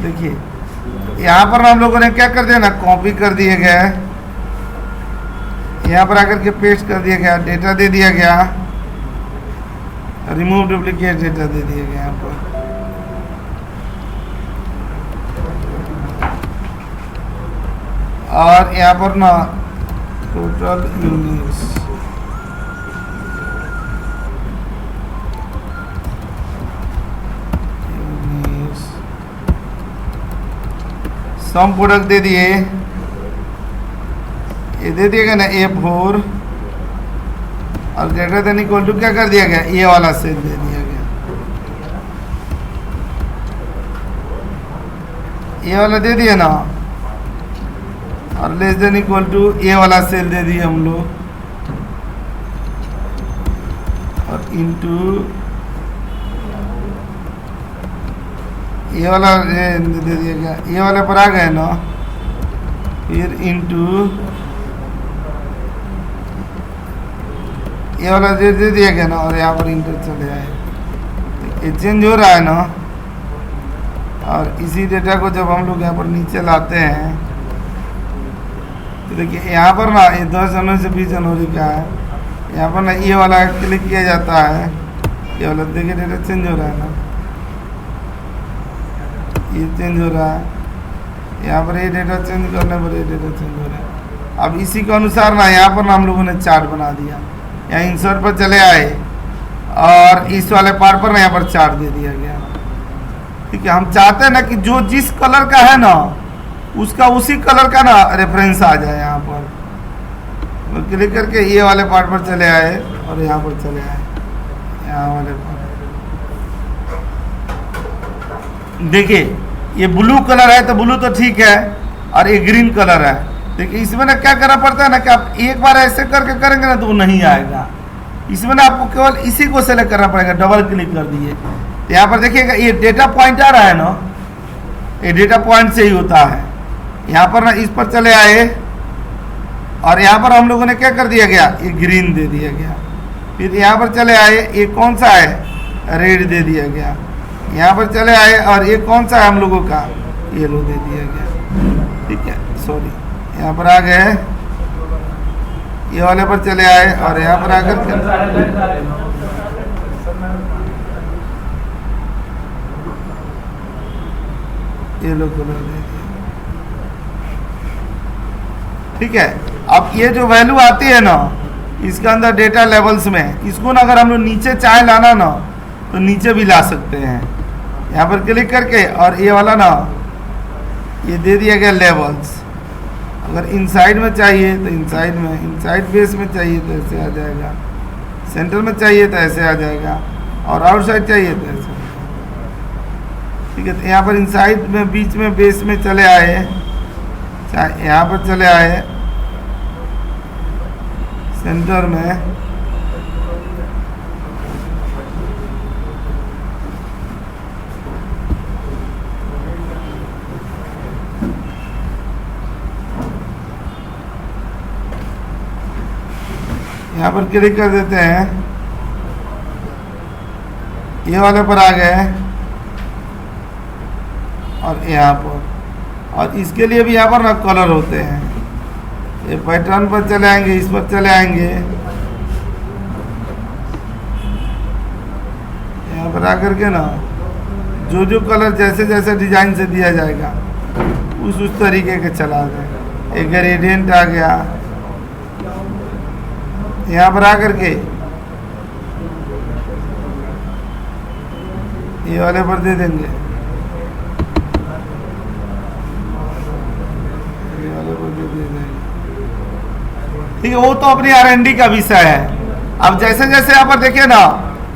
देखिए यहाँ पर हम लोगों ने क्या कर दिया ना, कॉपी कर दिए गया, यहाँ पर आकर के पेस्ट कर दिया गया, डेटा दे दिया गया, रिमूव डुप्लीकेट डेटा दे दिया गया यहाँ पर। और यहाँ पर ना टोटल यूनिट्स, सम प्रोडक्ट दे दिए, ये दे दिएगा ना A4 और ग्रेटर देन इक्वल टू क्या कर दिया गया, ये वाला सेल दे दिया गया, ये वाला दे दिया ना, और लेस देन इक्वल टू ये वाला सेल दे दिए हम लोग, और इनटू ये वाला दे दिया गया, ये वाले पर आ गए ना, फिर इनटू ये वाला दे दिया गया ना, और यहाँ पर इंटर चले आए, ये चेंज हो रहा है ना। और इसी डेटा को जब हम लोग यहाँ पर नीचे लाते हैं तो देखिए यहाँ पर ना ये 10 जनवरी से 20 जनवरी का है, यहाँ पर ना ये वाला क्लिक किया जाता है, ये वाला देखिए डेटा चेंज हो रहा है ना, ये चेंज हो रहा है, यहाँ पर ये डेटा चेंज करने पर ये डेटा चेंज हो रहा है। अब इसी के अनुसार ना यहाँ पर ना हम लोगों ने चार्ट बना दिया, यहाँ इंसर्ट पर चले आए और इस वाले पार्ट पर ना यहाँ पर चार्ट दे दिया गया। ठीक है, हम चाहते हैं ना कि जो जिस कलर का है ना उसका उसी कलर का ना रेफरेंस आ जाए। यहाँ पर तो क्लिक करके ये वाले पार्ट पर चले आए और यहाँ पर चले आए, यहाँ वाले पार्ट देखिए ये ब्लू कलर है तो ब्लू तो ठीक है, और ये ग्रीन कलर है। देखिए इसमें ना क्या करना पड़ता है ना कि आप एक बार ऐसे करके करेंगे ना तो वो नहीं आएगा, इसमें ना आपको केवल इसी को सेलेक्ट करना पड़ेगा, डबल क्लिक कर दिए तो यहाँ पर देखिएगा ये डेटा पॉइंट आ रहा है ना, ये डेटा पॉइंट से ही होता है। यहाँ पर ना इस पर चले आए और यहाँ पर हम लोगों ने क्या कर दिया गया, ये ग्रीन दे दिया गया। फिर यहाँ पर चले आए, ये कौन सा है, रेड दे दिया गया। यहाँ पर चले आए और ये कौन सा है हम लोगों का, येलो दे दिया गया। ठीक है, सॉरी यहाँ पर आ गए, ये वाले पर चले आए और यहाँ पर आकर येलो कलर दे दिया। ठीक है, अब ये जो वैल्यू आती है ना इसके अंदर डेटा लेवल्स में, इसको ना अगर हम लोग नीचे चाहे लाना ना तो नीचे भी ला सकते हैं। यहाँ पर क्लिक करके और ये वाला ना ये दे दिया गया लेवल्स। अगर इनसाइड में चाहिए तो इनसाइड में, इनसाइड बेस में चाहिए तो ऐसे आ जाएगा, सेंटर में चाहिए तो ऐसे आ जाएगा, और आउटसाइड चाहिए तो ऐसे। ठीक है, तो यहाँ पर इनसाइड में, बीच में, बेस में चले आए, यहाँ पर चले आए, सेंटर में, यहाँ पर क्लिक कर देते हैं, ये वाले पर आ गए और यहाँ पर, और इसके लिए भी यहाँ पर ना कलर होते हैं। ये पैटर्न पर चले आएंगे, इस पर चले आएंगे, यहाँ पर आकर के ना जो जो कलर जैसे जैसे डिजाइन से दिया जाएगा उस तरीके के चला जाए। एक ग्रेडियंट आ गया, यहाँ पर आकर के ये वाले पर दे देंगे, ये वाले पर दे देंगे। ठीक है, वो तो अपनी R&D का विषय है। अब जैसे जैसे यहाँ पर देखिए ना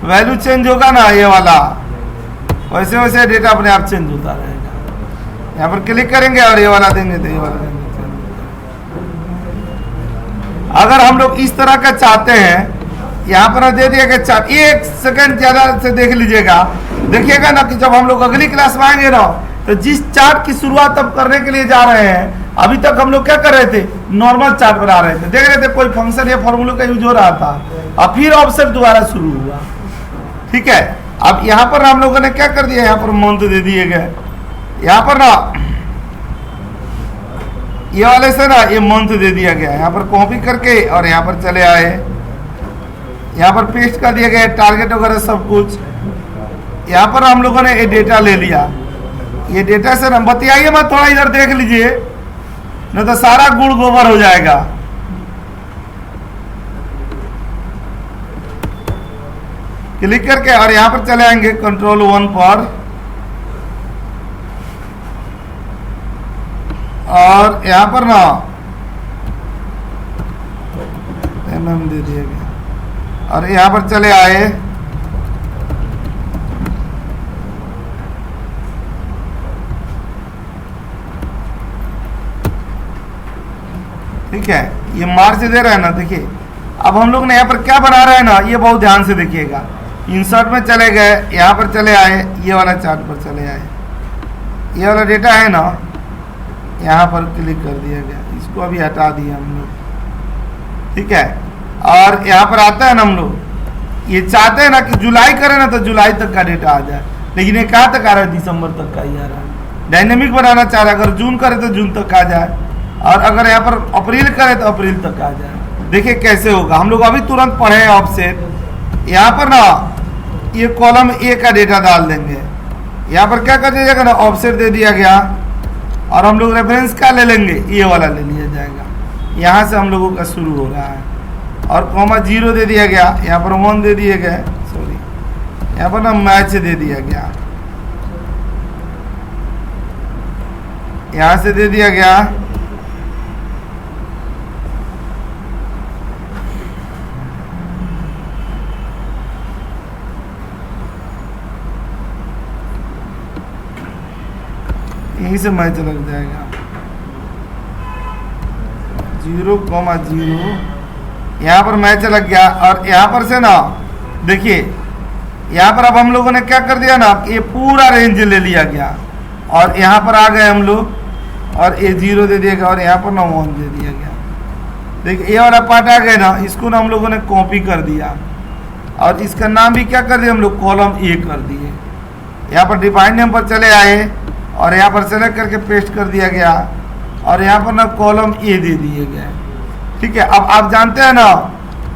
वैल्यू चेंज होगा ना ये वाला, वैसे वैसे डेटा अपने आप चेंज होता रहेगा। यहाँ पर क्लिक करेंगे और ये वाला देंगे तो ये वाला देंगे। अगर हम लोग इस तरह का चाहते हैं, यहाँ पर दे दिया गया चार्ट, एक सेकंड ज्यादा से देख लीजिएगा, देखिएगा ना कि जब हम लोग अगली क्लास में आएंगे ना तो जिस चार्ट की शुरुआत अब करने के लिए जा रहे हैं, अभी तक हम लोग क्या कर रहे थे, नॉर्मल चार्ट बना रहे थे, देख रहे थे कोई फंक्शन या फॉर्मूले का यूज हो रहा था, अब फिर ऑब्जेक्ट दोबारा शुरू हुआ। ठीक है, अब यहाँ पर हम लोगों ने क्या कर दिया, यहाँ पर मंथ दे दिए गए, यहाँ पर ना ये वाले से ना ये मंथ दे दिया गया, यहाँ पर कॉपी करके और यहाँ पर चले आए, यहाँ पर पेस्ट कर दिया गया टारगेट वगैरह सब कुछ। यहाँ पर हम लोगों ने ये डेटा ले लिया, ये डेटा से ना बतियाइए मत, थोड़ा इधर देख लीजिए नहीं तो सारा गुड़ गोबर हो जाएगा। क्लिक करके और यहाँ पर चले आएंगे कंट्रोल 1 पर, और यहाँ पर ना MM दे दिया गया, और यहाँ पर चले आए, ठीक है, ये मार्च दे रहा है ना। देखिए अब हम लोग ने यहाँ पर क्या बना रहे हैं ना, ये बहुत ध्यान से देखिएगा। इंसर्ट में चले गए, यहाँ पर चले आए, ये वाला चार्ट पर चले आए, ये वाला डेटा है ना, यहाँ पर क्लिक कर दिया गया, इसको अभी हटा दिया हम लोग, ठीक है। और यहाँ पर आता है ना, हम लोग ये चाहते हैं ना कि जुलाई करें ना तो जुलाई तक का डेटा आ जाए, लेकिन ये कहाँ तक आ रहा है, दिसंबर तक का ही आ रहा है। डायनेमिक बनाना चाह रहा है, अगर जून करे तो जून तक आ जाए, और अगर यहाँ पर अप्रैल करे तो अप्रैल तक आ जाए। देखिए कैसे होगा, हम लोग अभी तुरंत पढ़े हैं ऑफसेट। यहाँ पर ना ये कॉलम ए का डेटा डाल देंगे, यहाँ पर क्या कर दिया जाएगा ना, ऑफसेट दे दिया गया, और हम लोग रेफरेंस क्या ले लेंगे, ये वाला ले लिया जाएगा। यहाँ से हम लोगों का शुरू हो रहा है, और कॉमा 0 दे दिया गया, यहाँ पर 1 दे दिए गए, सॉरी यहाँ पर ना मैच दे दिया गया, यहाँ से दे दिया गया, यहीं से मैच लग जाएगा 0,0, यहाँ पर मैच लग गया। और यहाँ पर से ना देखिए, यहाँ पर अब हम लोगों ने क्या कर दिया ना, ये पूरा रेंज ले लिया गया, और यहाँ पर आ गए हम लोग, और ये 0 दे दिया गया, और यहाँ पर ना 1 दे दिया गया। देखिए ये वाला पार्ट आ गया ना, इसको ना हम लोगों ने कॉपी कर दिया, और इसका नाम भी क्या कर दिया हम लोग, कॉलम ए कर दिए। यहाँ पर डिफाइन नेम पर चले आए, और यहाँ पर सेलेक्ट करके पेस्ट कर दिया गया, और यहाँ पर ना कॉलम ए दे दिए गए, ठीक है। अब आप जानते हैं ना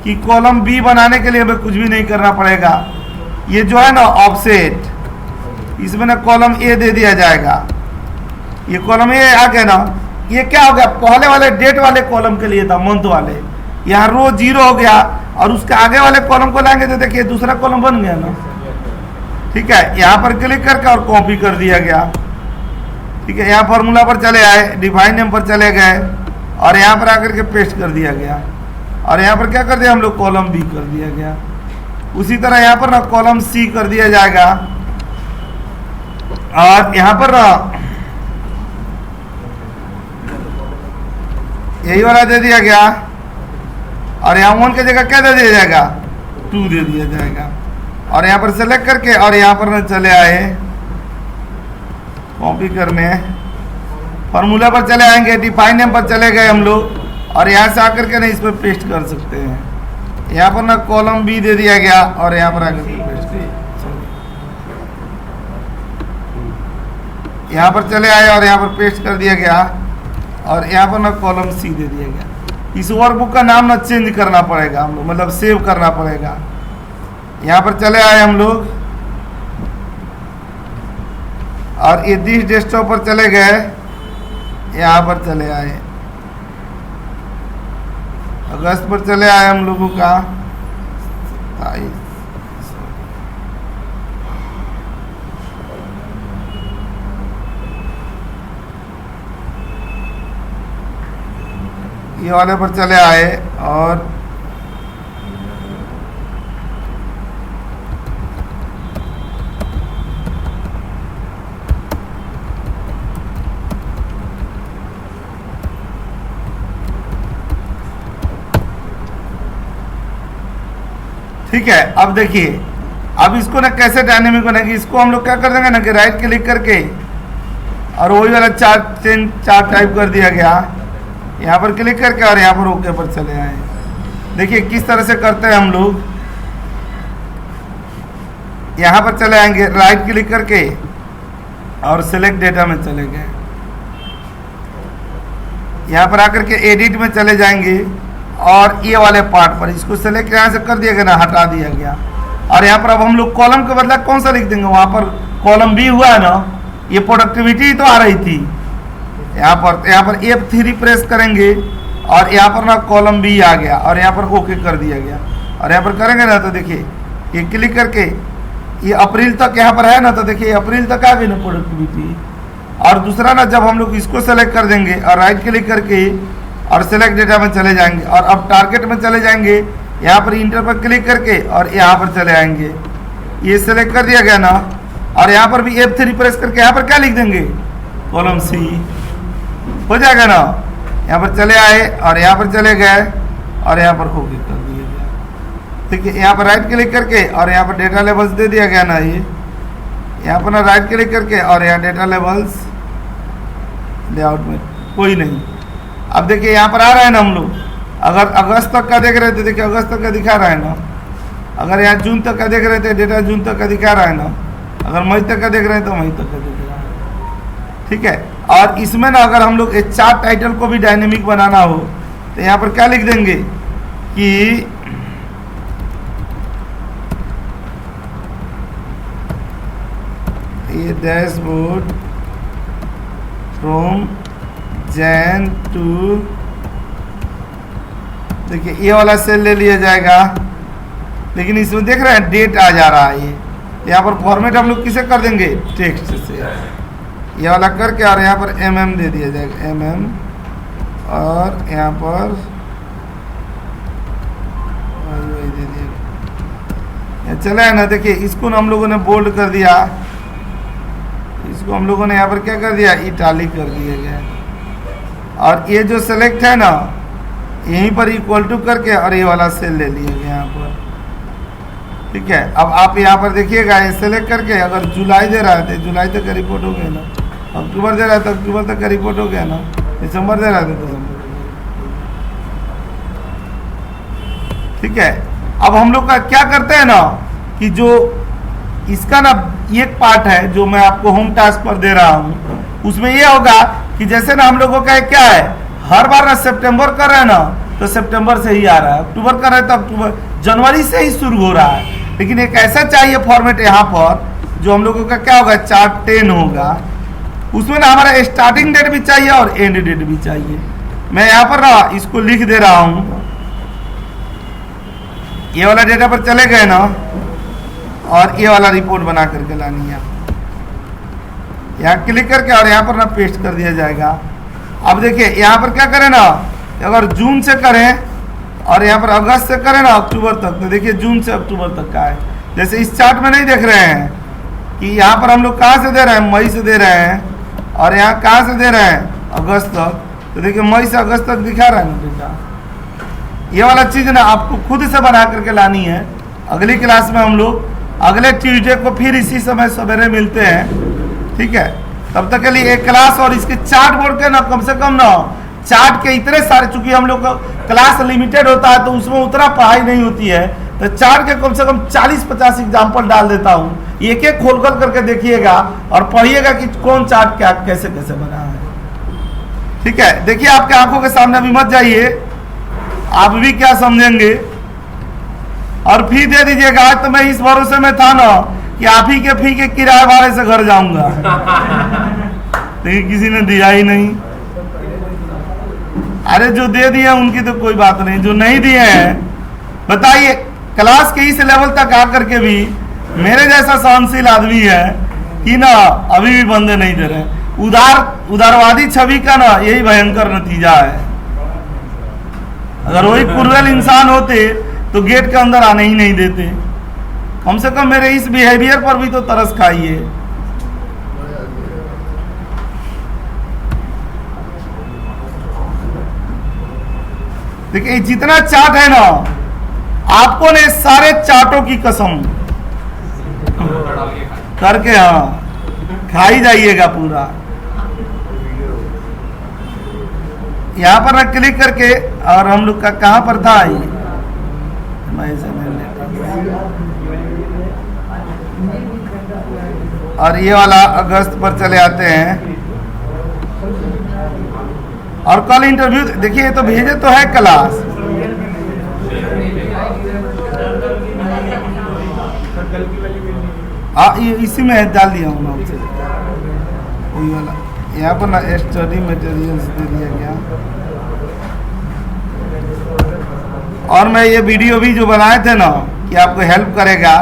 कि कॉलम बी बनाने के लिए हमें कुछ भी नहीं करना पड़ेगा। ये जो है ना ऑफसेट, इसमें ना कॉलम ए दे दिया जाएगा। ये कॉलम ए आ गया ना, ये क्या हो गया, पहले वाले डेट वाले कॉलम के लिए था, मंथ वाले, यहाँ रो 0 हो गया, और उसके आगे वाले कॉलम को लाएंगे तो देखिए दूसरा कॉलम बन गया ना, ठीक है। यहाँ पर क्लिक करके और कॉपी कर दिया गया, ठीक है। यहाँ फार्मूला पर चले आए, डिफाइन नेम पर चले गए, और यहाँ पर आकर के पेस्ट कर दिया गया, और यहाँ पर क्या कर दिया हम लोग, कॉलम बी कर दिया गया। उसी तरह यहाँ पर ना कॉलम सी कर दिया जाएगा, और यहाँ पर ना यही वाला दे दिया गया, और यहाँ 1 की जगह क्या दे दिया जाएगा, 2 दे दिया जाएगा। और यहाँ पर सेलेक्ट करके और यहाँ पर ना चले आए, कॉपी करने, फार्मूला पर चले आएंगे, डिफाइन नेम पर चले गए हम लोग, और यहाँ से आकर के ना इस पर पेस्ट कर सकते हैं। यहाँ पर ना कॉलम बी दे दिया गया, और यहाँ पर आकर के पेस्ट कर, यहाँ पर चले आए और यहाँ पर पेस्ट कर दिया गया, और यहाँ पर ना कॉलम सी दे दिया गया। इस वर्कबुक का नाम ना चेंज करना पड़ेगा हम लोग, मतलब सेव करना पड़ेगा। यहाँ पर चले आए हम लोग, और ये दिस डेस्कटॉप पर चले गए, यहाँ पर चले आए, अगस्त पर चले आए हम लोगों का 27, ये वाले पर चले आए, और ठीक है। अब देखिए, अब इसको ना कैसे डायनेमिक बनेगी, इसको हम लोग क्या कर देंगे ना कि राइट क्लिक करके, और वही वाला चार्ट टाइप कर दिया गया, यहाँ पर क्लिक करके और यहाँ पर ओके पर चले आए। देखिए किस तरह से करते हैं हम लोग, यहाँ पर चले आएंगे, राइट क्लिक करके और सिलेक्ट डेटा में चले गए, यहाँ पर आकर के एडिट में चले जाएंगे, और ये वाले पार्ट पर इसको सेलेक्ट यहाँ से कर दिया गया ना, हटा दिया गया। और यहाँ पर अब हम लोग कॉलम के बदला कौन सा लिख देंगे, वहाँ पर कॉलम बी हुआ है ना, ये प्रोडक्टिविटी तो आ रही थी, यहाँ पर F3 प्रेस करेंगे, और यहाँ पर ना कॉलम बी आ गया, और यहाँ पर ओके कर दिया गया। और यहाँ पर करेंगे ना तो देखिए ये क्लिक करके ये अप्रैल तक यहाँ पर है ना, तो देखिए अप्रैल तक आ गई ना प्रोडक्टिविटी। और दूसरा ना, जब हम लोग इसको सेलेक्ट कर देंगे और राइट क्लिक करके और सेलेक्ट डेटा में चले जाएंगे, और अब टारगेट में चले जाएंगे, यहाँ पर इंटर पर क्लिक करके और यहाँ पर चले आएंगे, ये सेलेक्ट कर दिया गया ना, और यहाँ पर भी F3 प्रेस करके यहाँ पर क्या लिख देंगे, कॉलम C, हो जाएगा ना। यहाँ पर चले आए और यहाँ पर चले गए और यहाँ पर ओके कर दिया गया। ठीक है, यहाँ पर राइट क्लिक करके और यहाँ पर डेटा लेवल्स दे दिया गया ना, ये यहाँ पर ना राइट क्लिक करके और यहाँ डेटा लेवल्स लेआउट में कोई नहीं। अब देखिए यहाँ पर आ रहा है ना, हम लोग अगर अगस्त तक का देख रहे थे, देखिए अगस्त तक का दिखा रहा है ना, अगर यहाँ जून तक का देख रहे थे डेटा जून तक का दिखा रहा है ना, अगर मई तक का देख रहे हैं तो मई तक का दिख रहा है। ठीक है, और इसमें ना अगर हम लोग एक चार्ट टाइटल को भी डायनेमिक बनाना हो तो यहाँ पर क्या लिख देंगे कि ये डैशबोर्ड फ्रॉम जैन टू, देखिए ये वाला सेल ले लिया जाएगा, लेकिन इसमें देख रहे हैं डेट आ जा रहा है। ये यहाँ पर फॉर्मेट हम लोग किसे कर देंगे, टेक्स्ट से, ये वाला करके और यहाँ पर mm दे दिया जाएगा, mm, और यहाँ पर दे दिया, चला है ना। देखिए इसको हम लोगों ने बोल्ड कर दिया, इसको हम लोगों ने यहाँ पर क्या कर दिया, इटालिक कर दिया गया, और ये जो सेलेक्ट है ना यहीं पर इक्वल टू करके और ये वाला सेल ले लिया गया यहाँ पर। ठीक है, अब आप यहाँ पर देखिएगा, ये सेलेक्ट करके अगर जुलाई दे रहा है तो जुलाई तक का रिपोर्ट हो गया ना, अक्टूबर दे रहा है तो अक्टूबर तक का रिपोर्ट हो गया ना, दिसंबर दे रहा है तो दिसंबर। ठीक है, अब हम लोग का क्या करते हैं ना कि जो इसका ना एक पार्ट है जो मैं आपको होम टास्क पर दे रहा हूँ, उसमें ये होगा कि जैसे ना हम लोगों का क्या है, हर बार ना सितंबर कर रहे हैं ना तो सितंबर से ही आ रहा है, अक्टूबर कर रहे हैं तो अक्टूबर, जनवरी से ही शुरू हो रहा है। लेकिन एक ऐसा चाहिए फॉर्मेट यहाँ पर जो हम लोगों का क्या होगा, चार्ट 10 होगा, उसमें ना हमारा स्टार्टिंग डेट भी चाहिए और एंड डेट भी चाहिए। मैं यहाँ पर ना इसको लिख दे रहा हूँ, ये वाला डेटा पर चले गए ना, और ये वाला रिपोर्ट बना करके लानी है, यहाँ क्लिक करके और यहाँ पर ना पेस्ट कर दिया जाएगा। अब देखिए यहाँ पर क्या करें ना, अगर जून से करें और यहाँ पर अगस्त से करें ना अक्टूबर तक, तो देखिए जून से अक्टूबर तक का है। जैसे इस चार्ट में नहीं देख रहे हैं कि यहाँ पर हम लोग कहाँ से दे रहे हैं, मई से दे रहे हैं, और यहाँ कहाँ से दे रहे हैं, अगस्त तक, तो देखिए मई से अगस्त तक दिखा रहा है ना बेटा। ये वाला चीज़ ना आपको खुद से बना करके लानी है। अगली क्लास में हम लोग अगले ट्यूसडे को फिर इसी समय सवेरे मिलते हैं। ठीक है, तब तक के लिए एक क्लास और इसके चार्ट बोर्ड के ना कम से कम ना चार्ट के इतने सारे, चूंकि हम लोग का क्लास लिमिटेड होता है तो उसमें उतना पढ़ाई नहीं होती है, तो चार्ट के कम से कम 40-50 एग्जाम्पल डाल देता हूँ, एक एक खोल कर करके देखिएगा और पढ़िएगा कि कौन चार्ट क्या कैसे कैसे बना है। ठीक है, देखिए आपके आंखों के सामने अभी मत जाइए, आप भी क्या समझेंगे, और फी दे दीजिएगा। आज तो मैं इस भरोसे में था ना कि आप ही के फी के किराए भाड़े से घर जाऊंगा, लेकिन किसी ने दिया ही नहीं। अरे जो दे दिए उनकी तो कोई बात नहीं, जो नहीं दिए हैं बताइए, क्लास के इस लेवल तक आकर के भी मेरे जैसा सहनशील आदमी है कि ना अभी भी बंदे नहीं दे रहे। उदारवादी छवि का ना यही भयंकर नतीजा है। अगर वही क्रूरल इंसान होते तो गेट के अंदर आने ही नहीं देते। कम से कम मेरे इस बिहेवियर पर भी तो तरस खाइए। देखिए जितना चार्ट है ना, आपको ने सारे चार्टों की कसम करके हाँ खा ही जाइएगा पूरा। यहाँ पर ना क्लिक करके, और हम लोग का कहाँ पर था ये, और ये वाला अगस्त पर चले आते हैं। और कल इंटरव्यू देखिए, तो भेजे तो है क्लास, इसी में डाल दिया हूँ ना आपसे, वही वाला यहाँ पर ना स्टडी मटेरियल्स दे दिया गया। और मैं ये वीडियो भी जो बनाए थे ना कि आपको हेल्प करेगा,